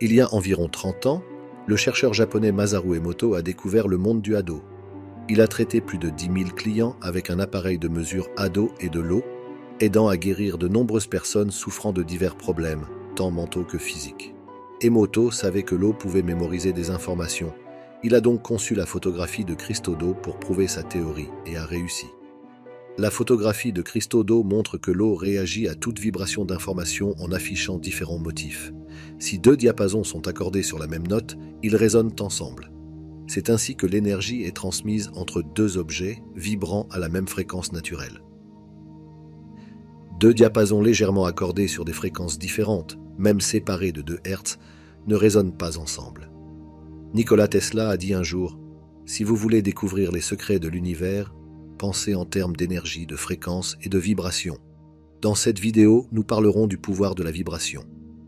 Il y a environ 30 ans, le chercheur japonais Masaru Emoto a découvert le monde du Hado. Il a traité plus de 10 000 clients avec un appareil de mesure Hado et de l'eau, aidant à guérir de nombreuses personnes souffrant de divers problèmes, tant mentaux que physiques. Emoto savait que l'eau pouvait mémoriser des informations. Il a donc conçu la photographie de cristaux d'eau pour prouver sa théorie et a réussi. La photographie de cristaux d'eau montre que l'eau réagit à toute vibration d'information en affichant différents motifs. Si deux diapasons sont accordés sur la même note, ils résonnent ensemble. C'est ainsi que l'énergie est transmise entre deux objets vibrant à la même fréquence naturelle. Deux diapasons légèrement accordés sur des fréquences différentes, même séparés de 2 Hz, ne résonnent pas ensemble. Nikola Tesla a dit un jour « Si vous voulez découvrir les secrets de l'univers, pensez en termes d'énergie, de fréquence et de vibration. » Dans cette vidéo, nous parlerons du pouvoir de la vibration,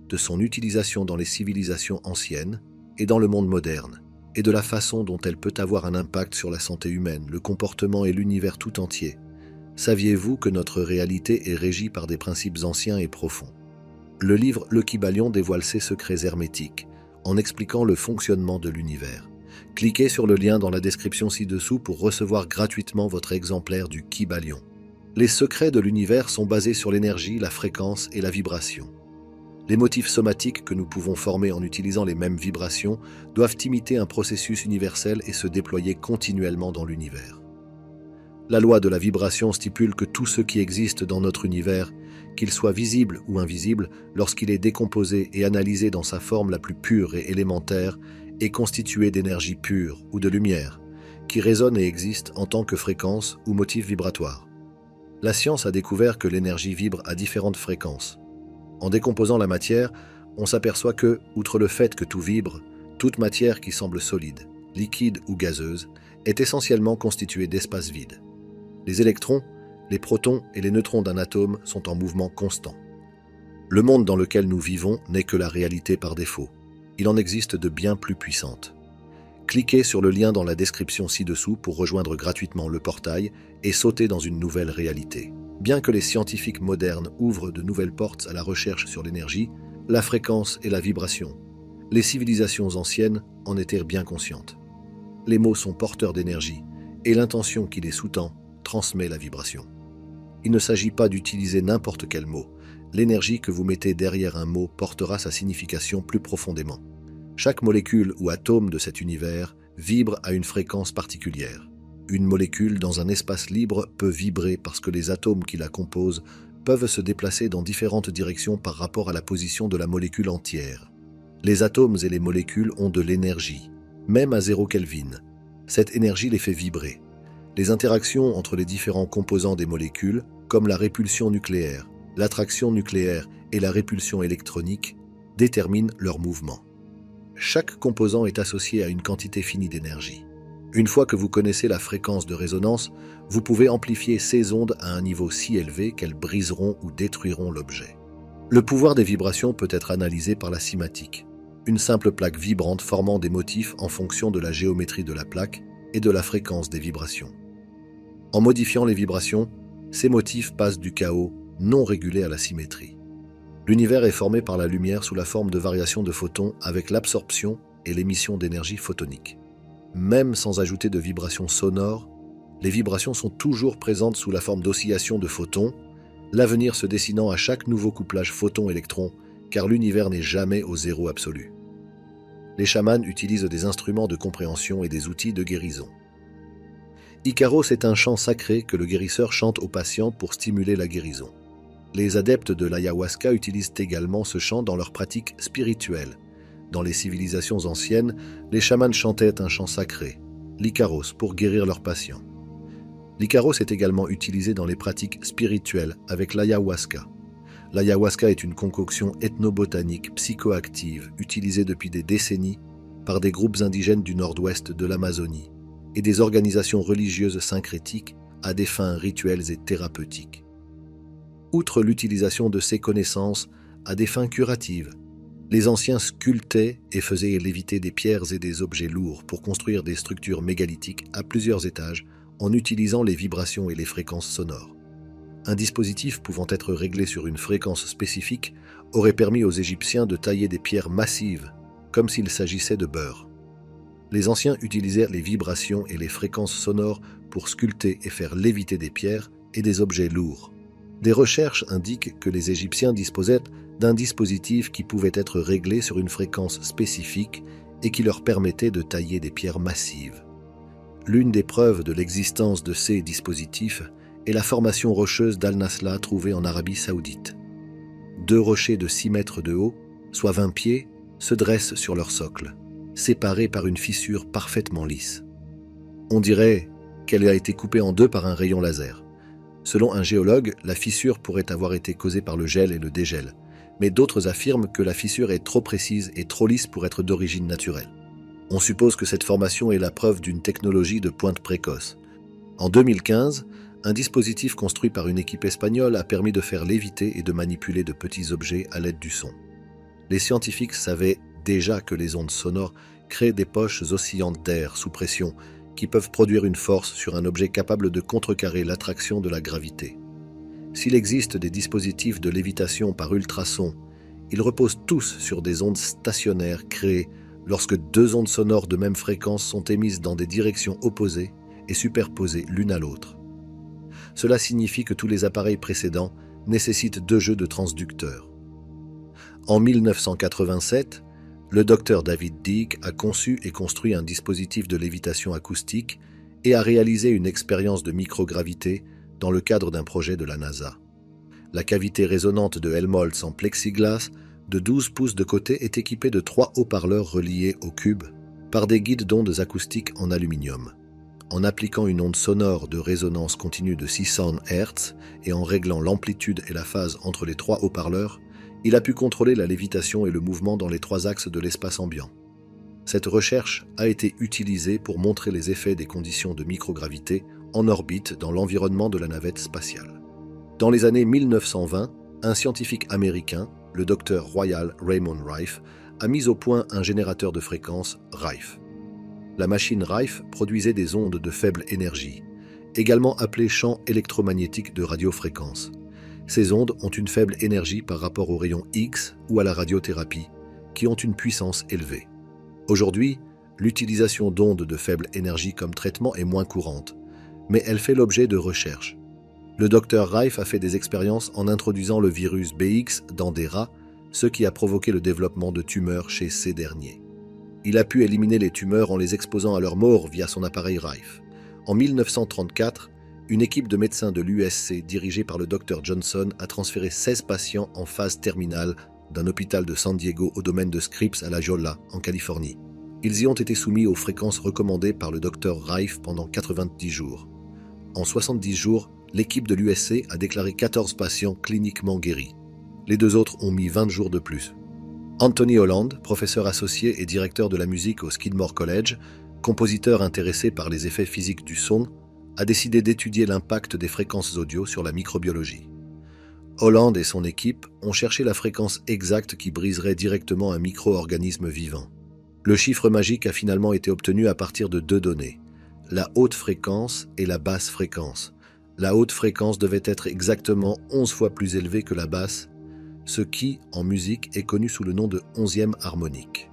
de son utilisation dans les civilisations anciennes et dans le monde moderne, et de la façon dont elle peut avoir un impact sur la santé humaine, le comportement et l'univers tout entier. Saviez-vous que notre réalité est régie par des principes anciens et profonds? Le livre Le Kybalion dévoile ces secrets hermétiques en expliquant le fonctionnement de l'univers. Cliquez sur le lien dans la description ci-dessous pour recevoir gratuitement votre exemplaire du Kybalion. Les secrets de l'univers sont basés sur l'énergie, la fréquence et la vibration. Les motifs somatiques que nous pouvons former en utilisant les mêmes vibrations doivent imiter un processus universel et se déployer continuellement dans l'univers. La loi de la vibration stipule que tout ce qui existe dans notre univers, qu'il soit visible ou invisible, lorsqu'il est décomposé et analysé dans sa forme la plus pure et élémentaire, est constitué d'énergie pure ou de lumière, qui résonne et existe en tant que fréquence ou motif vibratoire. La science a découvert que l'énergie vibre à différentes fréquences. En décomposant la matière, on s'aperçoit que, outre le fait que tout vibre, toute matière qui semble solide, liquide ou gazeuse, est essentiellement constituée d'espaces vides. Les électrons, les protons et les neutrons d'un atome sont en mouvement constant. Le monde dans lequel nous vivons n'est que la réalité par défaut. Il en existe de bien plus puissantes. Cliquez sur le lien dans la description ci-dessous pour rejoindre gratuitement le portail et sauter dans une nouvelle réalité. Bien que les scientifiques modernes ouvrent de nouvelles portes à la recherche sur l'énergie, la fréquence et la vibration, les civilisations anciennes en étaient bien conscientes. Les mots sont porteurs d'énergie et l'intention qui les sous-tend transmet la vibration. Il ne s'agit pas d'utiliser n'importe quel mot. L'énergie que vous mettez derrière un mot portera sa signification plus profondément. Chaque molécule ou atome de cet univers vibre à une fréquence particulière. Une molécule dans un espace libre peut vibrer parce que les atomes qui la composent peuvent se déplacer dans différentes directions par rapport à la position de la molécule entière. Les atomes et les molécules ont de l'énergie, même à 0 Kelvin. Cette énergie les fait vibrer. Les interactions entre les différents composants des molécules, comme la répulsion nucléaire, l'attraction nucléaire et la répulsion électronique, déterminent leur mouvement. Chaque composant est associé à une quantité finie d'énergie. Une fois que vous connaissez la fréquence de résonance, vous pouvez amplifier ces ondes à un niveau si élevé qu'elles briseront ou détruiront l'objet. Le pouvoir des vibrations peut être analysé par la cymatique, une simple plaque vibrante formant des motifs en fonction de la géométrie de la plaque et de la fréquence des vibrations. En modifiant les vibrations, ces motifs passent du chaos non régulé à la symétrie. L'univers est formé par la lumière sous la forme de variations de photons avec l'absorption et l'émission d'énergie photonique. Même sans ajouter de vibrations sonores, les vibrations sont toujours présentes sous la forme d'oscillations de photons, l'avenir se dessinant à chaque nouveau couplage photon-électron, car l'univers n'est jamais au zéro absolu. Les chamans utilisent des instruments de compréhension et des outils de guérison. Icaros est un chant sacré que le guérisseur chante aux patients pour stimuler la guérison. Les adeptes de l'ayahuasca utilisent également ce chant dans leurs pratiques spirituelles. Dans les civilisations anciennes, les chamans chantaient un chant sacré, l'Icaros, pour guérir leurs patients. L'Icaros est également utilisé dans les pratiques spirituelles avec l'ayahuasca. L'ayahuasca est une concoction ethnobotanique psychoactive utilisée depuis des décennies par des groupes indigènes du nord-ouest de l'Amazonie et des organisations religieuses syncrétiques à des fins rituelles et thérapeutiques. Outre l'utilisation de ces connaissances à des fins curatives, les anciens sculptaient et faisaient léviter des pierres et des objets lourds pour construire des structures mégalithiques à plusieurs étages en utilisant les vibrations et les fréquences sonores. Un dispositif pouvant être réglé sur une fréquence spécifique aurait permis aux Égyptiens de tailler des pierres massives comme s'il s'agissait de beurre. Les anciens utilisèrent les vibrations et les fréquences sonores pour sculpter et faire léviter des pierres et des objets lourds. Des recherches indiquent que les Égyptiens disposaient d'un dispositif qui pouvait être réglé sur une fréquence spécifique et qui leur permettait de tailler des pierres massives. L'une des preuves de l'existence de ces dispositifs est la formation rocheuse d'Al-Nasla trouvée en Arabie Saoudite. 2 rochers de 6 mètres de haut, soit 20 pieds, se dressent sur leur socle, séparés par une fissure parfaitement lisse. On dirait qu'elle a été coupée en 2 par un rayon laser. Selon un géologue, la fissure pourrait avoir été causée par le gel et le dégel, mais d'autres affirment que la fissure est trop précise et trop lisse pour être d'origine naturelle. On suppose que cette formation est la preuve d'une technologie de pointe précoce. En 2015, un dispositif construit par une équipe espagnole a permis de faire léviter et de manipuler de petits objets à l'aide du son. Les scientifiques savaient déjà que les ondes sonores créent des poches oscillantes d'air sous pression qui peuvent produire une force sur un objet capable de contrecarrer l'attraction de la gravité. S'il existe des dispositifs de lévitation par ultrasons, ils reposent tous sur des ondes stationnaires créées lorsque 2 ondes sonores de même fréquence sont émises dans des directions opposées et superposées l'une à l'autre. Cela signifie que tous les appareils précédents nécessitent 2 jeux de transducteurs. En 1987, le docteur David Deek a conçu et construit un dispositif de lévitation acoustique et a réalisé une expérience de microgravité dans le cadre d'un projet de la NASA. La cavité résonante de Helmholtz en plexiglas de 12 pouces de côté est équipée de 3 haut-parleurs reliés au cube par des guides d'ondes acoustiques en aluminium. En appliquant une onde sonore de résonance continue de 600 Hz et en réglant l'amplitude et la phase entre les 3 haut-parleurs, il a pu contrôler la lévitation et le mouvement dans les 3 axes de l'espace ambiant. Cette recherche a été utilisée pour montrer les effets des conditions de microgravité en orbite dans l'environnement de la navette spatiale. Dans les années 1920, un scientifique américain, le docteur Royal Raymond Rife, a mis au point un générateur de fréquences Rife. La machine Rife produisait des ondes de faible énergie, également appelées champs électromagnétiques de radiofréquence. Ces ondes ont une faible énergie par rapport aux rayons X ou à la radiothérapie, qui ont une puissance élevée. Aujourd'hui, l'utilisation d'ondes de faible énergie comme traitement est moins courante, mais elle fait l'objet de recherches. Le docteur Rife a fait des expériences en introduisant le virus BX dans des rats, ce qui a provoqué le développement de tumeurs chez ces derniers. Il a pu éliminer les tumeurs en les exposant à leur mort via son appareil Rife. En 1934, une équipe de médecins de l'USC dirigée par le Dr Johnson a transféré 16 patients en phase terminale d'un hôpital de San Diego au domaine de Scripps à La Jolla, en Californie. Ils y ont été soumis aux fréquences recommandées par le Dr Rife pendant 90 jours. En 70 jours, l'équipe de l'USC a déclaré 14 patients cliniquement guéris. Les 2 autres ont mis 20 jours de plus. Anthony Holland, professeur associé et directeur de la musique au Skidmore College, compositeur intéressé par les effets physiques du son, a décidé d'étudier l'impact des fréquences audio sur la microbiologie. Holland et son équipe ont cherché la fréquence exacte qui briserait directement un micro-organisme vivant. Le chiffre magique a finalement été obtenu à partir de 2 données, la haute fréquence et la basse fréquence. La haute fréquence devait être exactement 11 fois plus élevée que la basse, ce qui, en musique, est connu sous le nom de 11e harmonique.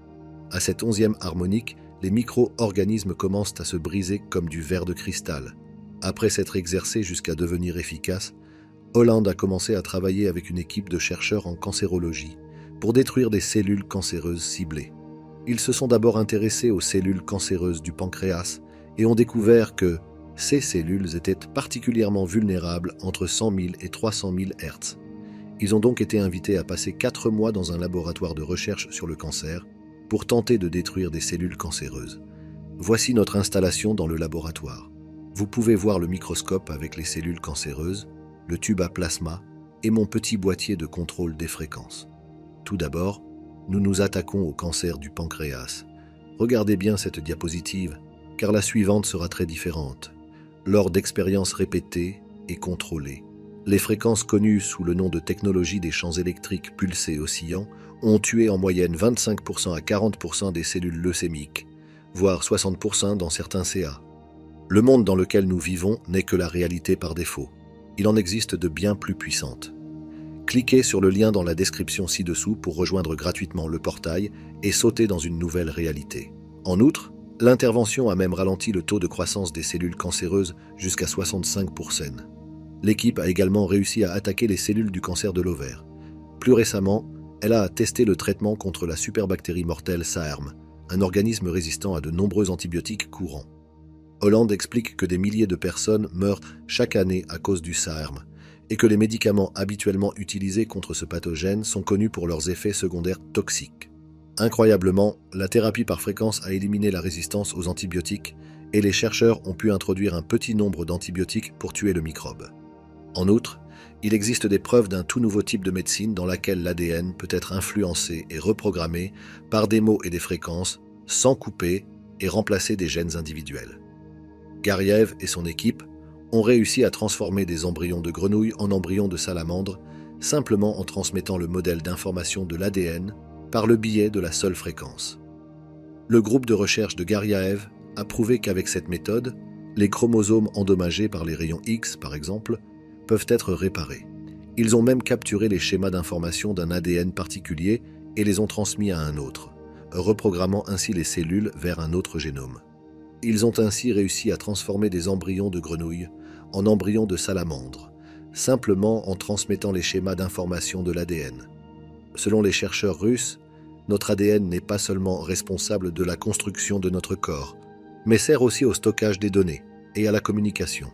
À cette 11e harmonique, les micro-organismes commencent à se briser comme du verre de cristal. Après s'être exercé jusqu'à devenir efficace, Holland a commencé à travailler avec une équipe de chercheurs en cancérologie pour détruire des cellules cancéreuses ciblées. Ils se sont d'abord intéressés aux cellules cancéreuses du pancréas et ont découvert que ces cellules étaient particulièrement vulnérables entre 100 000 et 300 000 Hz. Ils ont donc été invités à passer 4 mois dans un laboratoire de recherche sur le cancer pour tenter de détruire des cellules cancéreuses. Voici notre installation dans le laboratoire. Vous pouvez voir le microscope avec les cellules cancéreuses, le tube à plasma et mon petit boîtier de contrôle des fréquences. Tout d'abord, nous nous attaquons au cancer du pancréas. Regardez bien cette diapositive, car la suivante sera très différente. Lors d'expériences répétées et contrôlées, les fréquences connues sous le nom de technologie des champs électriques pulsés oscillants ont tué en moyenne 25% à 40% des cellules leucémiques, voire 60% dans certains CA. Le monde dans lequel nous vivons n'est que la réalité par défaut. Il en existe de bien plus puissantes. Cliquez sur le lien dans la description ci-dessous pour rejoindre gratuitement le portail et sauter dans une nouvelle réalité. En outre, l'intervention a même ralenti le taux de croissance des cellules cancéreuses jusqu'à 65%. L'équipe a également réussi à attaquer les cellules du cancer de l'ovaire. Plus récemment, elle a testé le traitement contre la superbactérie mortelle SAERM, un organisme résistant à de nombreux antibiotiques courants. Hollande explique que des milliers de personnes meurent chaque année à cause du SAERM et que les médicaments habituellement utilisés contre ce pathogène sont connus pour leurs effets secondaires toxiques. Incroyablement, la thérapie par fréquence a éliminé la résistance aux antibiotiques et les chercheurs ont pu introduire un petit nombre d'antibiotiques pour tuer le microbe. En outre, il existe des preuves d'un tout nouveau type de médecine dans laquelle l'ADN peut être influencé et reprogrammé par des mots et des fréquences sans couper et remplacer des gènes individuels. Gariev et son équipe ont réussi à transformer des embryons de grenouilles en embryons de salamandre simplement en transmettant le modèle d'information de l'ADN par le biais de la seule fréquence. Le groupe de recherche de Gariev a prouvé qu'avec cette méthode, les chromosomes endommagés par les rayons X, par exemple, peuvent être réparés. Ils ont même capturé les schémas d'information d'un ADN particulier et les ont transmis à un autre, reprogrammant ainsi les cellules vers un autre génome. Ils ont ainsi réussi à transformer des embryons de grenouilles en embryons de salamandre, simplement en transmettant les schémas d'information de l'ADN. Selon les chercheurs russes, notre ADN n'est pas seulement responsable de la construction de notre corps, mais sert aussi au stockage des données et à la communication.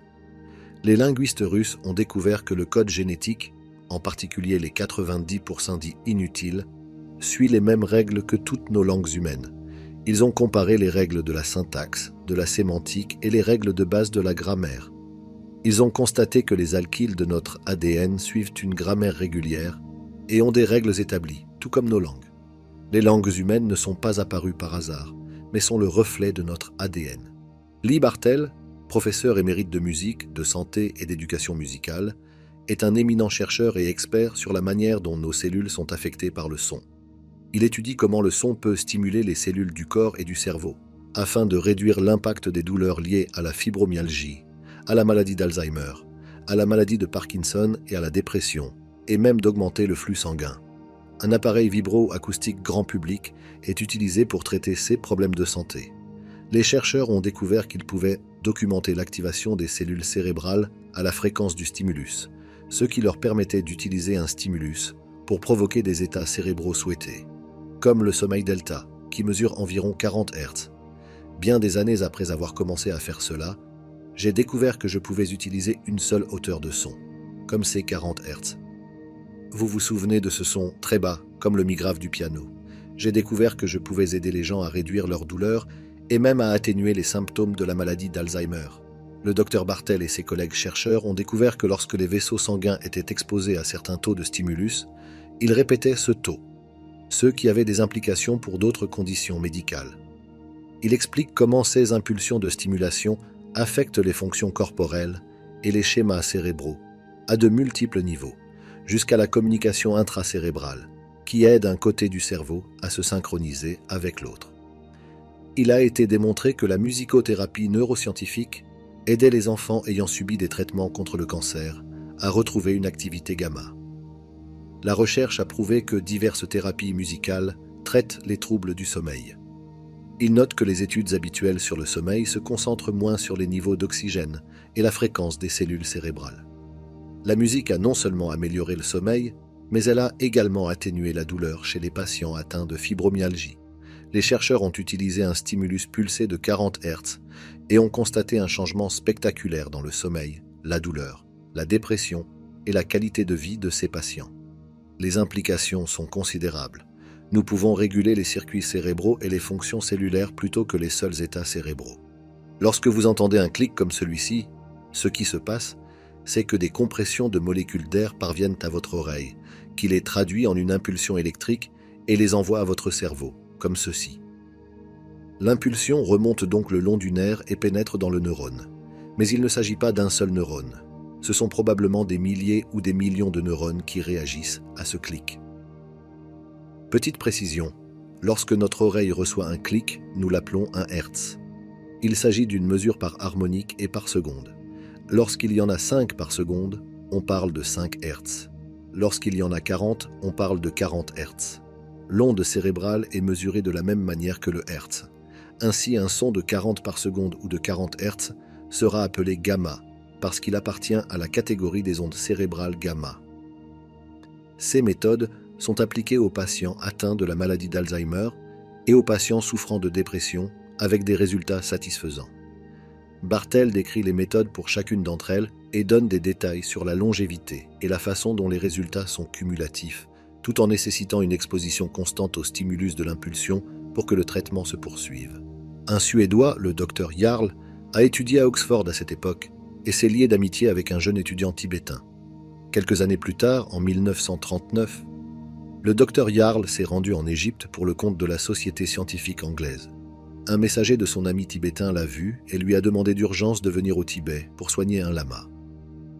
Les linguistes russes ont découvert que le code génétique, en particulier les 90% dits inutiles, suit les mêmes règles que toutes nos langues humaines. Ils ont comparé les règles de la syntaxe, de la sémantique et les règles de base de la grammaire. Ils ont constaté que les alkyles de notre ADN suivent une grammaire régulière et ont des règles établies, tout comme nos langues. Les langues humaines ne sont pas apparues par hasard, mais sont le reflet de notre ADN. Lee Bartel, professeur émérite de musique, de santé et d'éducation musicale, est un éminent chercheur et expert sur la manière dont nos cellules sont affectées par le son. Il étudie comment le son peut stimuler les cellules du corps et du cerveau, afin de réduire l'impact des douleurs liées à la fibromyalgie, à la maladie d'Alzheimer, à la maladie de Parkinson et à la dépression, et même d'augmenter le flux sanguin. Un appareil vibro-acoustique grand public est utilisé pour traiter ces problèmes de santé. Les chercheurs ont découvert qu'ils pouvaient documenter l'activation des cellules cérébrales à la fréquence du stimulus, ce qui leur permettait d'utiliser un stimulus pour provoquer des états cérébraux souhaités, comme le sommeil delta, qui mesure environ 40 Hz. Bien des années après avoir commencé à faire cela, j'ai découvert que je pouvais utiliser une seule hauteur de son, comme ces 40 Hz. Vous vous souvenez de ce son très bas, comme le mi grave du piano. J'ai découvert que je pouvais aider les gens à réduire leur douleur et même à atténuer les symptômes de la maladie d'Alzheimer. Le docteur Bartel et ses collègues chercheurs ont découvert que lorsque les vaisseaux sanguins étaient exposés à certains taux de stimulus, ils répétaient ce taux, ce qui avait des implications pour d'autres conditions médicales. Il explique comment ces impulsions de stimulation affectent les fonctions corporelles et les schémas cérébraux, à de multiples niveaux, jusqu'à la communication intracérébrale, qui aide un côté du cerveau à se synchroniser avec l'autre. Il a été démontré que la musicothérapie neuroscientifique aidait les enfants ayant subi des traitements contre le cancer à retrouver une activité gamma. La recherche a prouvé que diverses thérapies musicales traitent les troubles du sommeil. Il note que les études habituelles sur le sommeil se concentrent moins sur les niveaux d'oxygène et la fréquence des cellules cérébrales. La musique a non seulement amélioré le sommeil, mais elle a également atténué la douleur chez les patients atteints de fibromyalgie. Les chercheurs ont utilisé un stimulus pulsé de 40 Hz et ont constaté un changement spectaculaire dans le sommeil, la douleur, la dépression et la qualité de vie de ces patients. Les implications sont considérables. Nous pouvons réguler les circuits cérébraux et les fonctions cellulaires plutôt que les seuls états cérébraux. Lorsque vous entendez un clic comme celui-ci, ce qui se passe, c'est que des compressions de molécules d'air parviennent à votre oreille, qui les traduit en une impulsion électrique et les envoie à votre cerveau, comme ceci. L'impulsion remonte donc le long du nerf et pénètre dans le neurone. Mais il ne s'agit pas d'un seul neurone. Ce sont probablement des milliers ou des millions de neurones qui réagissent à ce clic. Petite précision, lorsque notre oreille reçoit un clic, nous l'appelons un Hertz. Il s'agit d'une mesure par harmonique et par seconde. Lorsqu'il y en a 5 par seconde, on parle de 5 Hertz. lorsqu'il y en a 40, on parle de 40 Hz. L'onde cérébrale est mesurée de la même manière que le Hertz. Ainsi, un son de 40 par seconde ou de 40 Hz sera appelé gamma, parce qu'il appartient à la catégorie des ondes cérébrales gamma. Ces méthodes sont appliquées aux patients atteints de la maladie d'Alzheimer et aux patients souffrant de dépression, avec des résultats satisfaisants. Bartel décrit les méthodes pour chacune d'entre elles et donne des détails sur la longévité et la façon dont les résultats sont cumulatifs, tout en nécessitant une exposition constante au stimulus de l'impulsion pour que le traitement se poursuive. Un Suédois, le Dr Jarl, a étudié à Oxford à cette époque et s'est lié d'amitié avec un jeune étudiant tibétain. Quelques années plus tard, en 1939, le Dr Jarl s'est rendu en Égypte pour le compte de la Société scientifique anglaise. Un messager de son ami tibétain l'a vu et lui a demandé d'urgence de venir au Tibet pour soigner un lama.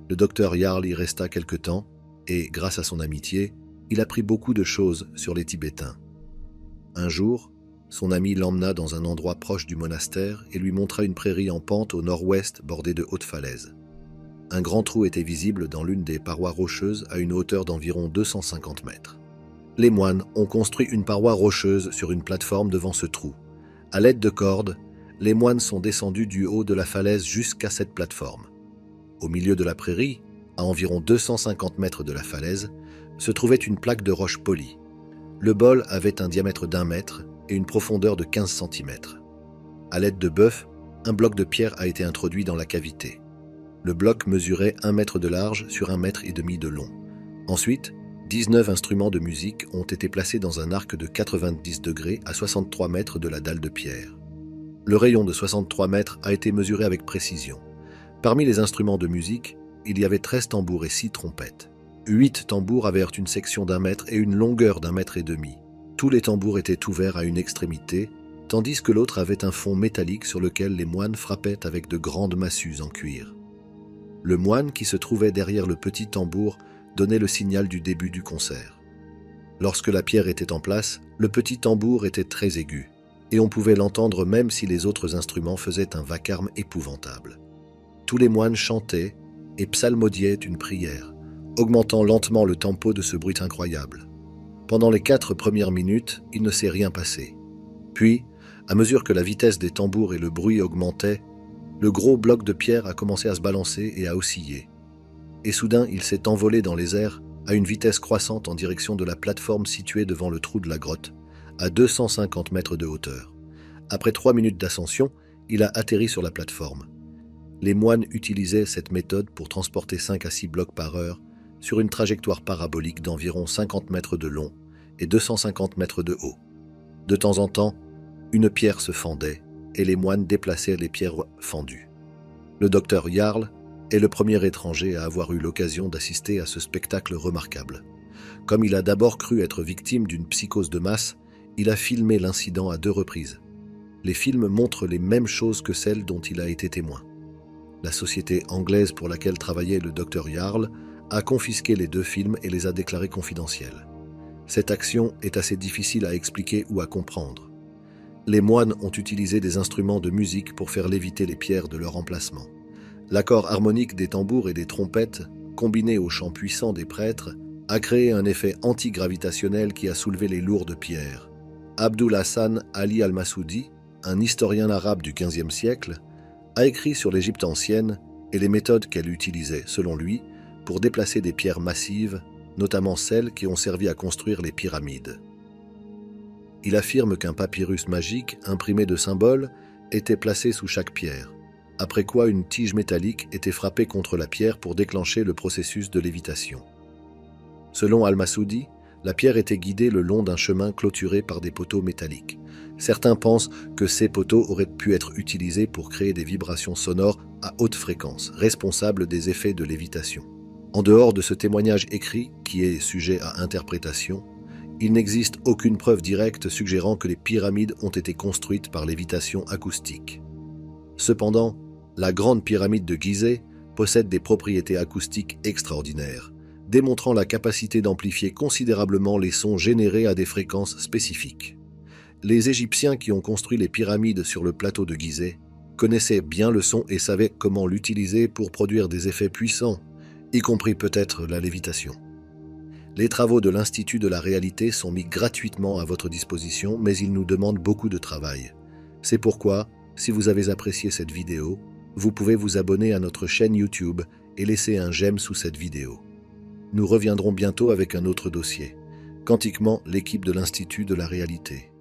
Le Dr Jarl y resta quelque temps et, grâce à son amitié, il apprit beaucoup de choses sur les Tibétains. Un jour, son ami l'emmena dans un endroit proche du monastère et lui montra une prairie en pente au nord-ouest bordée de hautes falaises. Un grand trou était visible dans l'une des parois rocheuses à une hauteur d'environ 250 mètres. Les moines ont construit une paroi rocheuse sur une plateforme devant ce trou. À l'aide de cordes, les moines sont descendus du haut de la falaise jusqu'à cette plateforme. Au milieu de la prairie, à environ 250 mètres de la falaise, se trouvait une plaque de roche polie. Le bol avait un diamètre d'1 mètre et une profondeur de 15 cm. À l'aide de bœufs, un bloc de pierre a été introduit dans la cavité. Le bloc mesurait 1 mètre de large sur 1,5 mètre de long. Ensuite, 19 instruments de musique ont été placés dans un arc de 90 degrés à 63 mètres de la dalle de pierre. Le rayon de 63 mètres a été mesuré avec précision. Parmi les instruments de musique, il y avait 13 tambours et 6 trompettes. 8 tambours avaient une section d'1 mètre et une longueur d'1,5 mètre. Tous les tambours étaient ouverts à une extrémité, tandis que l'autre avait un fond métallique sur lequel les moines frappaient avec de grandes massues en cuir. Le moine qui se trouvait derrière le petit tambour donnait le signal du début du concert. Lorsque la pierre était en place, le petit tambour était très aigu, et on pouvait l'entendre même si les autres instruments faisaient un vacarme épouvantable. Tous les moines chantaient et psalmodiaient une prière, augmentant lentement le tempo de ce bruit incroyable. Pendant les 4 premières minutes, il ne s'est rien passé. Puis, à mesure que la vitesse des tambours et le bruit augmentaient, le gros bloc de pierre a commencé à se balancer et à osciller. Et soudain, il s'est envolé dans les airs à une vitesse croissante en direction de la plateforme située devant le trou de la grotte, à 250 mètres de hauteur. Après 3 minutes d'ascension, il a atterri sur la plateforme. Les moines utilisaient cette méthode pour transporter 5 à 6 blocs par heure sur une trajectoire parabolique d'environ 50 mètres de long et 250 mètres de haut. De temps en temps, une pierre se fendait et les moines déplaçaient les pierres fendues. Le docteur Jarl est le premier étranger à avoir eu l'occasion d'assister à ce spectacle remarquable. Comme il a d'abord cru être victime d'une psychose de masse, il a filmé l'incident à 2 reprises. Les films montrent les mêmes choses que celles dont il a été témoin. La société anglaise pour laquelle travaillait le docteur Jarl a confisqué les 2 films et les a déclarés confidentiels. Cette action est assez difficile à expliquer ou à comprendre. Les moines ont utilisé des instruments de musique pour faire léviter les pierres de leur emplacement. L'accord harmonique des tambours et des trompettes, combiné au chant puissant des prêtres, a créé un effet antigravitationnel qui a soulevé les lourdes pierres. Abdul Hassan Ali al-Massoudi, un historien arabe du XVe siècle, a écrit sur l'Égypte ancienne et les méthodes qu'elle utilisait, selon lui, pour déplacer des pierres massives, notamment celles qui ont servi à construire les pyramides. Il affirme qu'un papyrus magique, imprimé de symboles, était placé sous chaque pierre, après quoi une tige métallique était frappée contre la pierre pour déclencher le processus de lévitation. Selon al-Massoudi, la pierre était guidée le long d'un chemin clôturé par des poteaux métalliques. Certains pensent que ces poteaux auraient pu être utilisés pour créer des vibrations sonores à haute fréquence, responsables des effets de lévitation. En dehors de ce témoignage écrit, qui est sujet à interprétation, il n'existe aucune preuve directe suggérant que les pyramides ont été construites par lévitation acoustique. Cependant, la grande pyramide de Gizeh possède des propriétés acoustiques extraordinaires, démontrant la capacité d'amplifier considérablement les sons générés à des fréquences spécifiques. Les Égyptiens qui ont construit les pyramides sur le plateau de Gizeh connaissaient bien le son et savaient comment l'utiliser pour produire des effets puissants, y compris peut-être la lévitation. Les travaux de l'Institut de la réalité sont mis gratuitement à votre disposition, mais ils nous demandent beaucoup de travail. C'est pourquoi, si vous avez apprécié cette vidéo, vous pouvez vous abonner à notre chaîne YouTube et laisser un j'aime sous cette vidéo. Nous reviendrons bientôt avec un autre dossier. Quantiquement, l'équipe de l'Institut de la réalité.